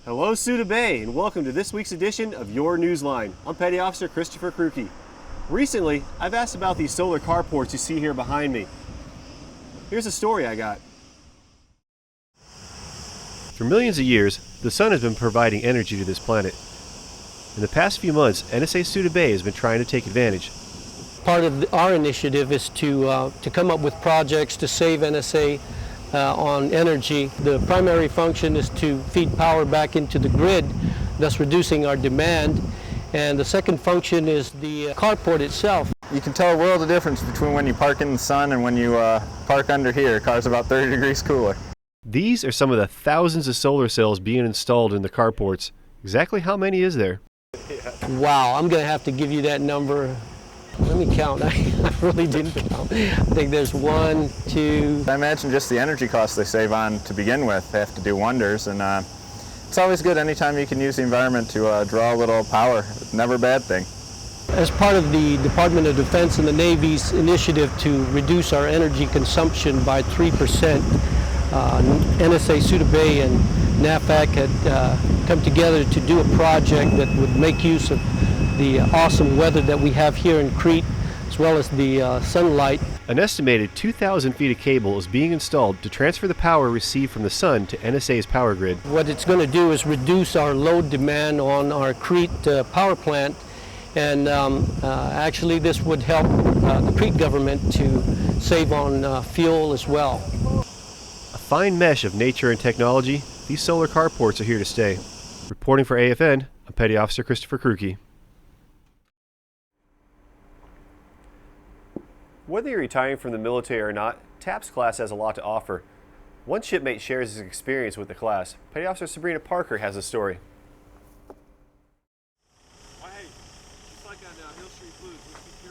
Hello Souda Bay, and welcome to this week's edition of your Newsline. I'm Petty Officer Christopher Krucke. Recently, I've asked about these solar carports you see here behind me. Here's a story I got. For millions of years, the sun has been providing energy to this planet. In the past few months, NSA Souda Bay has been trying to take advantage. Part of our initiative is to come up with projects to save NSA on energy. The primary function is to feed power back into the grid, thus reducing our demand. And the second function is the carport itself. You can tell a world of difference between when you park in the sun and when you park under here. Car's about 30 degrees cooler. These are some of the thousands of solar cells being installed in the carports. Exactly how many is there? Wow, I'm going to have to give you that number. Let me count. I really didn't count. I think there's 1, 2. I imagine just the energy costs they save on to begin with, they have to do wonders. And it's always good anytime you can use the environment to draw a little power. It's never a bad thing. As part of the Department of Defense and the Navy's initiative to reduce our energy consumption by 3%, NSA Souda Bay and NAFAC had come together to do a project that would make use of the awesome weather that we have here in Crete, as well as the sunlight. An estimated 2,000 feet of cable is being installed to transfer the power received from the sun to NSA's power grid. What it's going to do is reduce our load demand on our Crete power plant, and actually this would help the Crete government to save on fuel as well. A fine mesh of nature and technology, these solar carports are here to stay. Reporting for AFN, I'm Petty Officer Christopher Krucke. Whether you're retiring from the military or not, TAPS class has a lot to offer. One shipmate shares his experience with the class. Petty Officer Sabrina Parker has a story.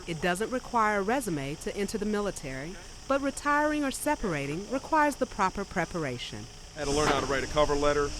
It doesn't require a resume to enter the military, but retiring or separating requires the proper preparation. I had to learn how to write a cover letter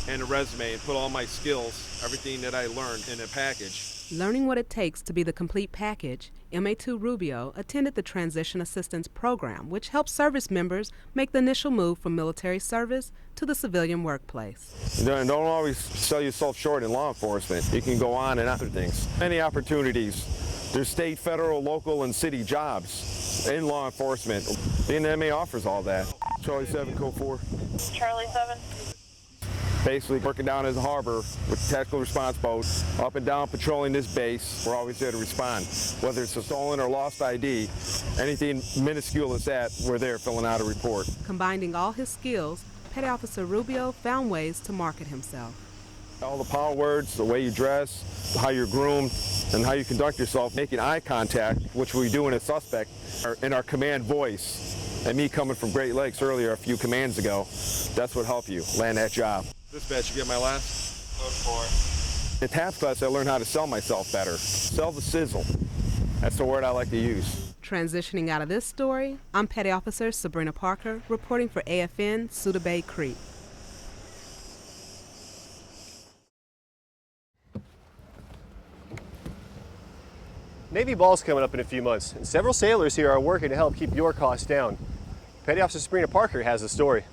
and a resume and put all my skills, everything that I learned, in a package. Learning what it takes to be the complete package, MA2 Rubio attended the Transition Assistance Program, which helps service members make the initial move from military service to the civilian workplace. Don't always sell yourself short in law enforcement. You can go on and other things. Many opportunities. There's state, federal, local, and city jobs in law enforcement. The NMA offers all that. Charlie 7, Code 4. Charlie 7. Basically working down at the harbor with the tactical response boat, up and down patrolling this base. We're always there to respond. Whether it's a stolen or lost ID, anything minuscule as that, we're there filling out a report. Combining all his skills, Petty Officer Rubio found ways to market himself. All the power words, the way you dress, how you're groomed, and how you conduct yourself, making eye contact, which we do in a suspect, in our command voice. And me coming from Great Lakes earlier a few commands ago, that's what helped you land that job. Dispatch, you get my last? Code 4. In TAPS class, I learned how to sell myself better. Sell the sizzle. That's the word I like to use. Transitioning out of this story, I'm Petty Officer Sabrina Parker, reporting for AFN Souda Bay, Crete. Navy Ball's coming up in a few months, and several sailors here are working to help keep your costs down. Petty Officer Sabrina Parker has the story.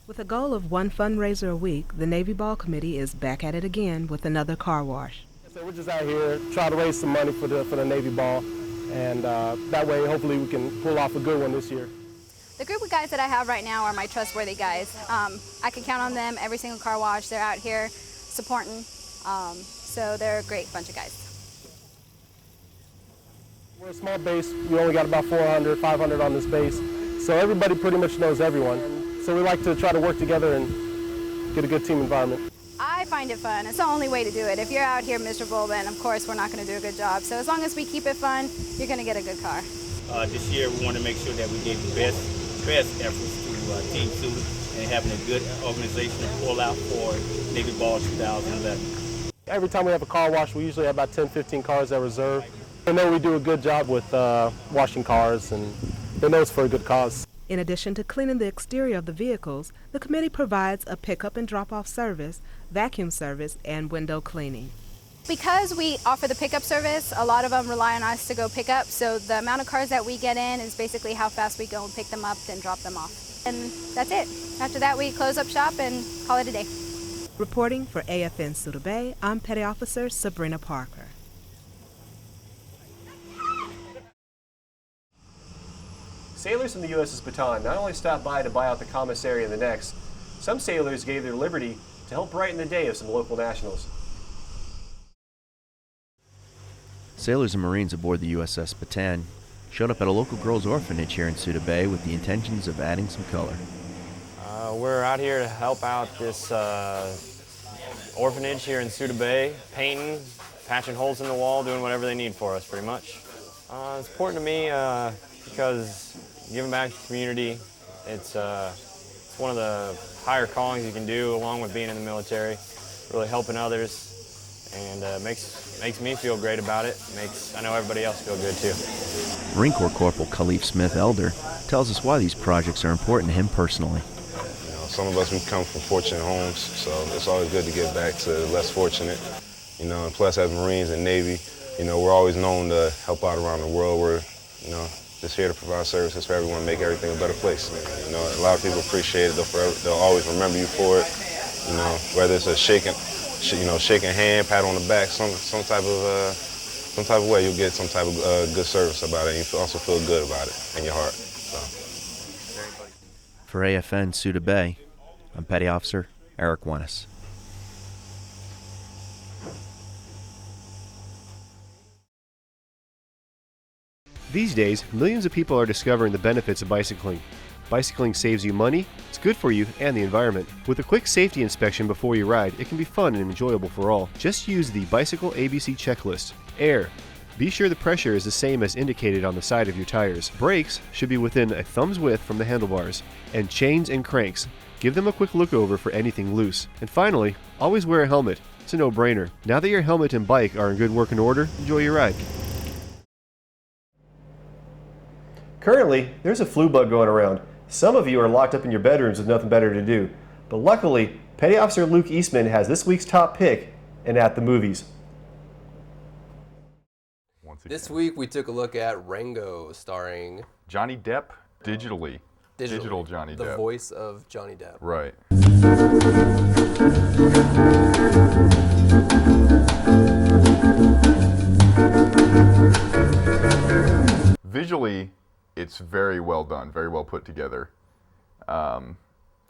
With a goal of one fundraiser a week, the Navy Ball Committee is back at it again with another car wash. So we're just out here trying to raise some money for the Navy Ball, and that way hopefully we can pull off a good one this year. The group of guys that I have right now are my trustworthy guys. I can count on them every single car wash. They're out here supporting, so they're a great bunch of guys. We're a small base. We only got about 400, 500 on this base, so everybody pretty much knows everyone. So we like to try to work together and get a good team environment. I find it fun. It's the only way to do it. If you're out here miserable, then of course we're not going to do a good job. So as long as we keep it fun, you're going to get a good car. This year we want to make sure that we gave the best efforts to Team Souda and having a good organization to pull out for Navy Ball 2011. Every time we have a car wash, we usually have about 10, 15 cars at reserve. They know we do a good job with washing cars, and they know it's for a good cause. In addition to cleaning the exterior of the vehicles, the committee provides a pickup and drop-off service, vacuum service, and window cleaning. Because we offer the pickup service, a lot of them rely on us to go pick up, so the amount of cars that we get in is basically how fast we go and pick them up, then drop them off. And that's it. After that, we close up shop and call it a day. Reporting for AFN Souda Bay, I'm Petty Officer Sabrina Parker. Sailors from the USS Baton not only stopped by to buy out the commissary and the necks, some sailors gave their liberty to help brighten the day of some local nationals. Sailors and Marines aboard the USS Baton showed up at a local girls' orphanage here in Souda Bay with the intentions of adding some color. We're out here to help out this orphanage here in Souda Bay, painting, patching holes in the wall, doing whatever they need for us, pretty much. It's important to me because giving back to the community, it's one of the higher callings you can do along with being in the military, really helping others, and makes me feel great about it. I know everybody else feel good too. Marine Corps Corporal Khalif Smith Elder tells us why these projects are important to him personally. Some of us, we come from fortunate homes, so it's always good to give back to the less fortunate. And plus as Marines and Navy, we're always known to help out around the world. We're, just here to provide services for everyone, make everything a better place. A lot of people appreciate it. They'll always remember you for it. Whether it's a shaking hand, pat on the back, some type of way, you'll get some type of good service about it. And you also feel good about it in your heart. So. For AFN Souda Bay, I'm Petty Officer Eric Wennis. These days, millions of people are discovering the benefits of bicycling. Bicycling saves you money, it's good for you and the environment. With a quick safety inspection before you ride, it can be fun and enjoyable for all. Just use the Bicycle ABC checklist. Air. Be sure the pressure is the same as indicated on the side of your tires. Brakes should be within a thumb's width from the handlebars. And chains and cranks. Give them a quick look over for anything loose. And finally, always wear a helmet. It's a no-brainer. Now that your helmet and bike are in good working order, enjoy your ride. Currently, there's a flu bug going around. Some of you are locked up in your bedrooms with nothing better to do. But luckily, Petty Officer Luke Eastman has this week's top pick in At the Movies. This week we took a look at Rango, starring Johnny Depp digitally. Digital Johnny Depp. The voice of Johnny Depp. Right. Visually, it's very well done, very well put together.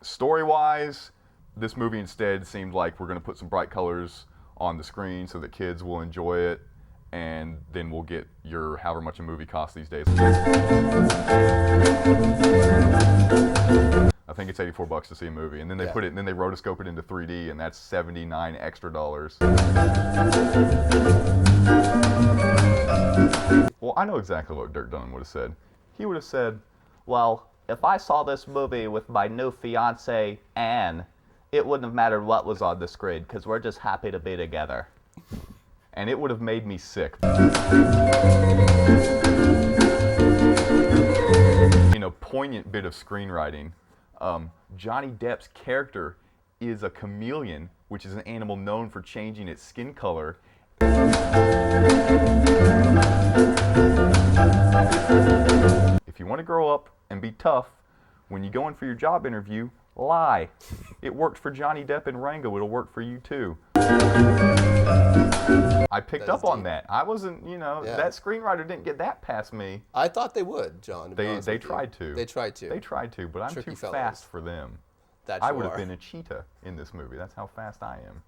Story-wise, this movie instead seemed like we're going to put some bright colors on the screen so that kids will enjoy it, and then we'll get your however much a movie costs these days. I think it's $84 to see a movie, and then they put it, and then they rotoscope it into 3D, and that's $79 extra. Well, I know exactly what Dirk Dunham would have said. He would have said, well, if I saw this movie with my new fiance, Anne, it wouldn't have mattered what was on the screen, because we're just happy to be together. And it would have made me sick. In a poignant bit of screenwriting, Johnny Depp's character is a chameleon, which is an animal known for changing its skin color. If you want to grow up and be tough, when you go in for your job interview, lie. It worked for Johnny Depp in Rango, it'll work for you too. I picked up on that. I wasn't, that screenwriter didn't get that past me. I thought they would, John. They tried to. They tried to. They tried to, but I'm too fast for them. That I would have been a cheetah in this movie. That's how fast I am.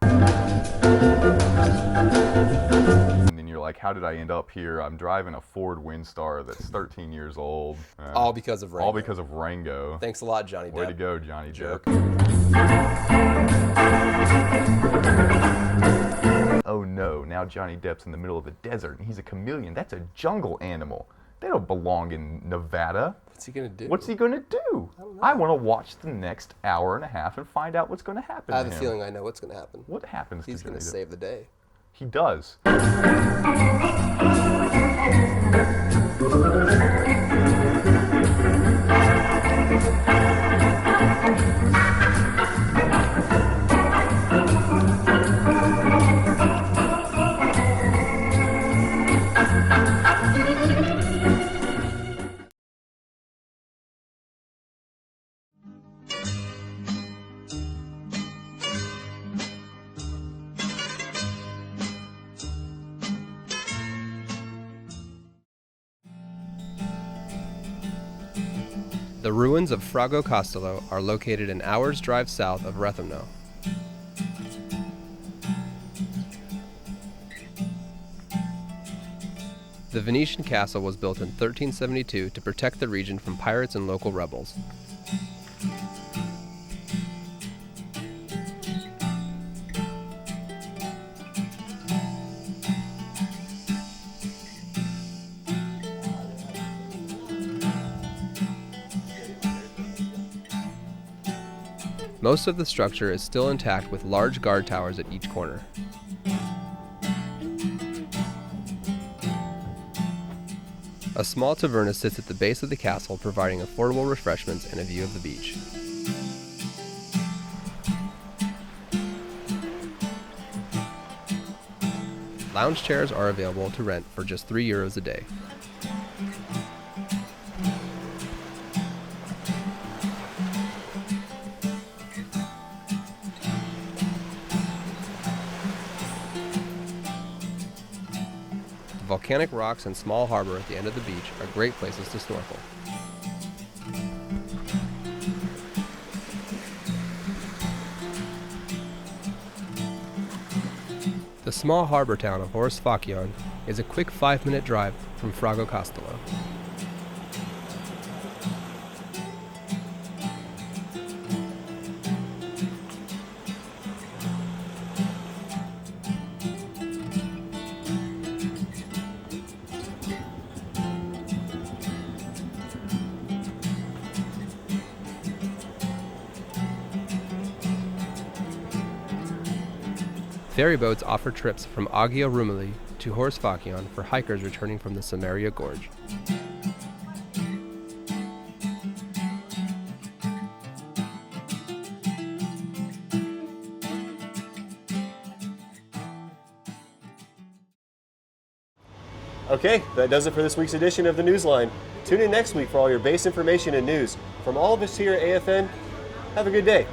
And then you're like, how did I end up here? I'm driving a Ford Windstar that's 13 years old. All because of Rango. All because of Rango. Thanks a lot, Johnny Depp. Way to go, Johnny Depp. Oh no, now Johnny Depp's in the middle of the desert and he's a chameleon. That's a jungle animal. They don't belong in Nevada. What's he gonna do? What's he gonna do? I want to watch the next hour and a half and find out what's gonna happen. I have a feeling I know what's gonna happen. What happens? He's gonna save the day. He does. The ruins of Frago Castello are located an hour's drive south of Rethymno. The Venetian castle was built in 1372 to protect the region from pirates and local rebels. Most of the structure is still intact with large guard towers at each corner. A small taverna sits at the base of the castle, providing affordable refreshments and a view of the beach. Lounge chairs are available to rent for just €3 a day. The volcanic rocks and small harbor at the end of the beach are great places to snorkel. The small harbor town of Horsfakion is a quick 5-minute drive from Frago Castello. Ferry boats offer trips from Agia Rumeli to Horsfakion for hikers returning from the Samaria Gorge. Okay, that does it for this week's edition of the Newsline. Tune in next week for all your base information and news. From all of us here at AFN, have a good day.